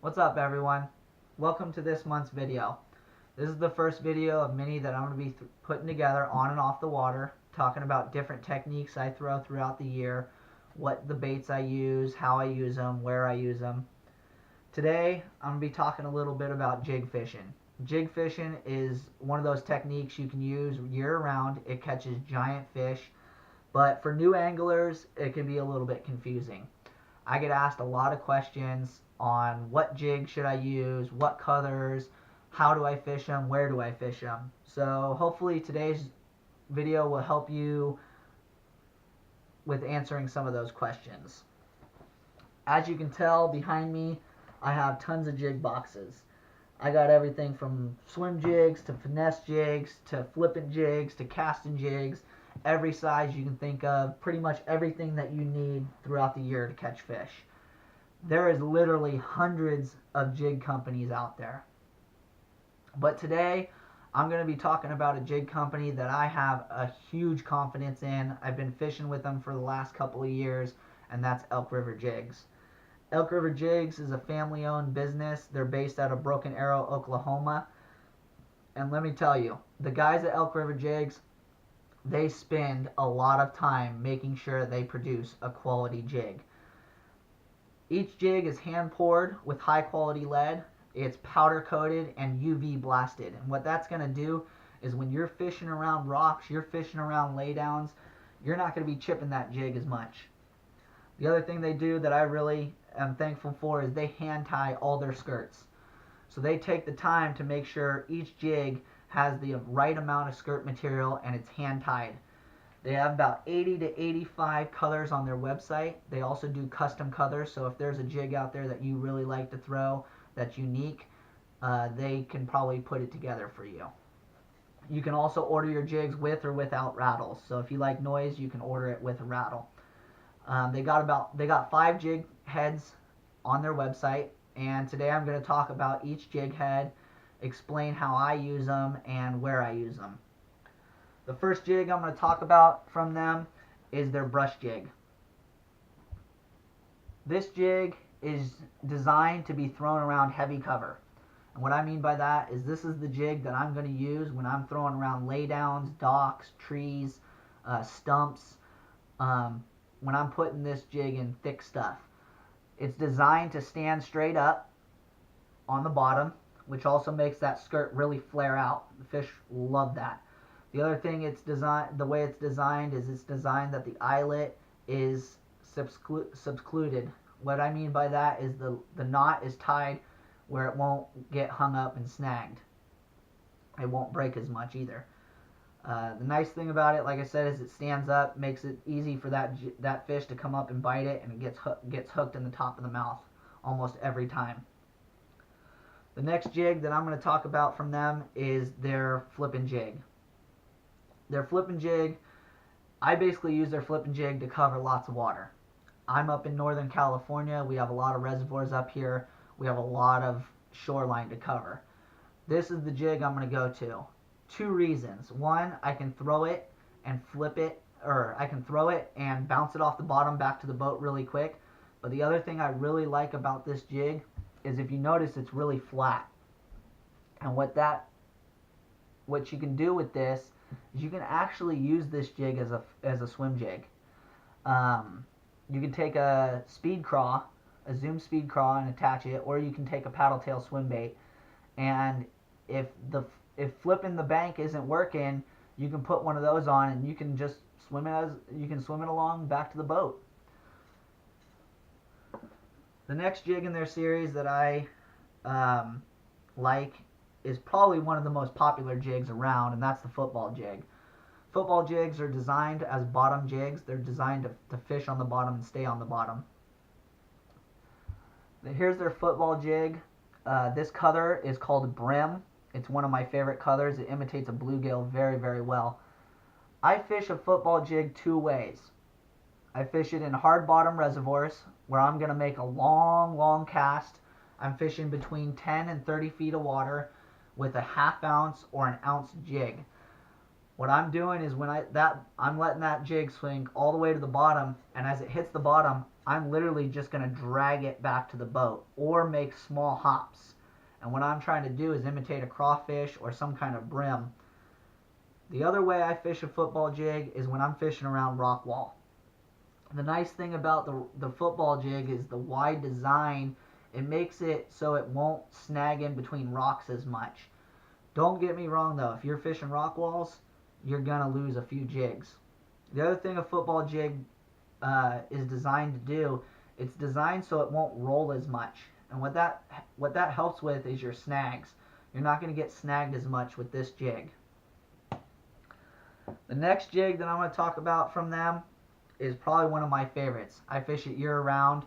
What's up, everyone? Welcome to this month's video. This is the first video of many that I'm going to be putting together on and off the water, talking about different techniques I throw throughout the year, what the baits I use, how I use them, where I use them. Today, I'm going to be talking a little bit about jig fishing. Jig fishing is one of those techniques you can use year-round. It catches giant fish, but for new anglers, it can be a little bit confusing. I get asked a lot of questions on what jig should I use, what colors, how do I fish them, where do I fish them. So hopefully today's video will help you with answering some of those questions. As you can tell behind me, I have tons of jig boxes. I got everything from swim jigs to finesse jigs to flipping jigs to casting jigs, every size you can think of, pretty much everything that you need throughout the year to catch fish. There is literally hundreds of jig companies out there. But today, I'm going to be talking about a jig company that I have a huge confidence in. I've been fishing with them for the last couple of years, and that's Elk River Jigs. Elk River Jigs is a family-owned business. They're based out of Broken Arrow, Oklahoma. And let me tell you, the guys at Elk River Jigs, they spend a lot of time making sure they produce a quality jig. Each jig is hand poured with high quality lead. It's powder coated and UV blasted. And what that's going to do is when you're fishing around rocks, you're fishing around laydowns, you're not going to be chipping that jig as much. The other thing they do that I really am thankful for is they hand tie all their skirts. So they take the time to make sure each jig has the right amount of skirt material and it's hand tied. They have about 80 to 85 colors on their website. They also do custom colors, so if there's a jig out there that you really like to throw that's unique, they can probably put it together for you. You can also order your jigs with or without rattles. So if you like noise, you can order it with a rattle. They got 5 jig heads on their website, and today I'm going to talk about each jig head, explain how I use them and where I use them. The first jig I'm going to talk about from them is their brush jig. This jig is designed to be thrown around heavy cover. And what I mean by that is this is the jig that I'm going to use when I'm throwing around laydowns, docks, trees, stumps, when I'm putting this jig in thick stuff. It's designed to stand straight up on the bottom, which also makes that skirt really flare out. The fish love that. The other thing the way it's designed is it's designed that the eyelet is subcluded. What I mean by that is the knot is tied where it won't get hung up and snagged. It won't break as much either. The nice thing about it, like I said, is it stands up, makes it easy for that fish to come up and bite it, and it gets hooked in the top of the mouth almost every time. The next jig that I'm going to talk about from them is their flipping jig. Their flipping jig, I basically use their flipping jig to cover lots of water. I'm up in Northern California. We have a lot of reservoirs up here. We have a lot of shoreline to cover. This is the jig I'm going to go to. 2 reasons. One, I can throw it and flip it, or I can throw it and bounce it off the bottom back to the boat really quick. But the other thing I really like about this jig is if you notice it's really flat. And what you can do with this is you can actually use this jig as a swim jig. You can take a speed craw, a zoom speed craw, and attach it, or you can take a paddle tail swim bait. And if flipping the bank isn't working, you can put one of those on, and you can just swim it along back to the boat. The next jig in their series that I like is probably one of the most popular jigs around, and that's the football jig. Football jigs are designed as bottom jigs. They're designed to fish on the bottom and stay on the bottom. Here's their football jig. This color is called Brim. It's one of my favorite colors. It imitates a bluegill very, very well. I fish a football jig 2 ways. I fish it in hard bottom reservoirs where I'm going to make a long, long cast. I'm fishing between 10 and 30 feet of water with a 1/2 ounce or an ounce jig. What I'm doing is when I'm letting that jig swing all the way to the bottom, and as it hits the bottom, I'm literally just going to drag it back to the boat or make small hops. And what I'm trying to do is imitate a crawfish or some kind of brim. The other way I fish a football jig is when I'm fishing around rock wall. The nice thing about the football jig is the wide design. It makes it so it won't snag in between rocks as much. Don't get me wrong though, if you're fishing rock walls, you're gonna lose a few jigs. The other thing a football jig is designed to do, it's designed so it won't roll as much. And what that helps with is your snags. You're not going to get snagged as much with this jig. The next jig that I'm going to talk about from them is probably one of my favorites. I fish it year round,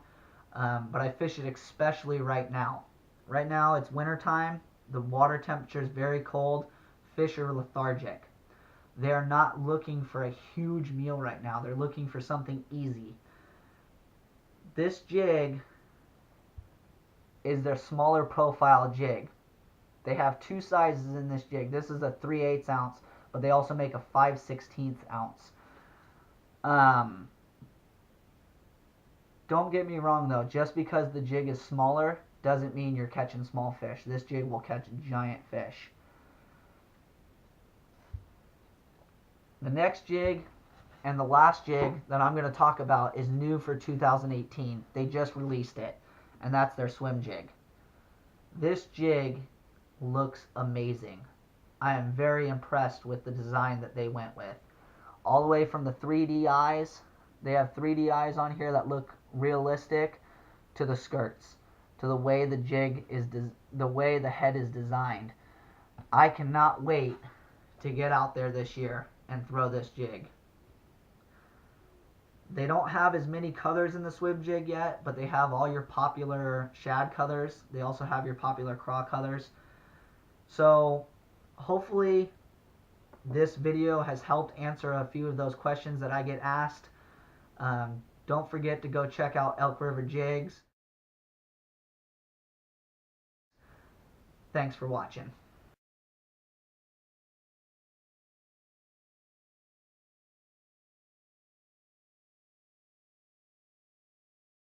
but I fish it especially right now. Right now it's winter time. The water temperature is very cold. Fish are lethargic. They are not looking for a huge meal right now. They're looking for something easy. This jig is their smaller profile jig. They have two sizes in this jig. This is a 3/8 ounce, but they also make a 5/16 ounce. Don't get me wrong though, just because the jig is smaller doesn't mean you're catching small fish. This jig will catch giant fish. The next jig and the last jig that I'm going to talk about is new for 2018. They just released it, and that's their swim jig. This jig looks amazing. I am very impressed with the design that they went with. All the way from the 3D eyes, they have 3D eyes on here that look realistic, to the skirts, to the way the jig is, the way the head is designed. I cannot wait to get out there this year and throw this jig. They don't have as many colors in the swim jig yet, but they have all your popular shad colors. They also have your popular craw colors. So hopefully this video has helped answer a few of those questions that I get asked. Don't forget to go check out Elk River Jigs. Thanks for watching.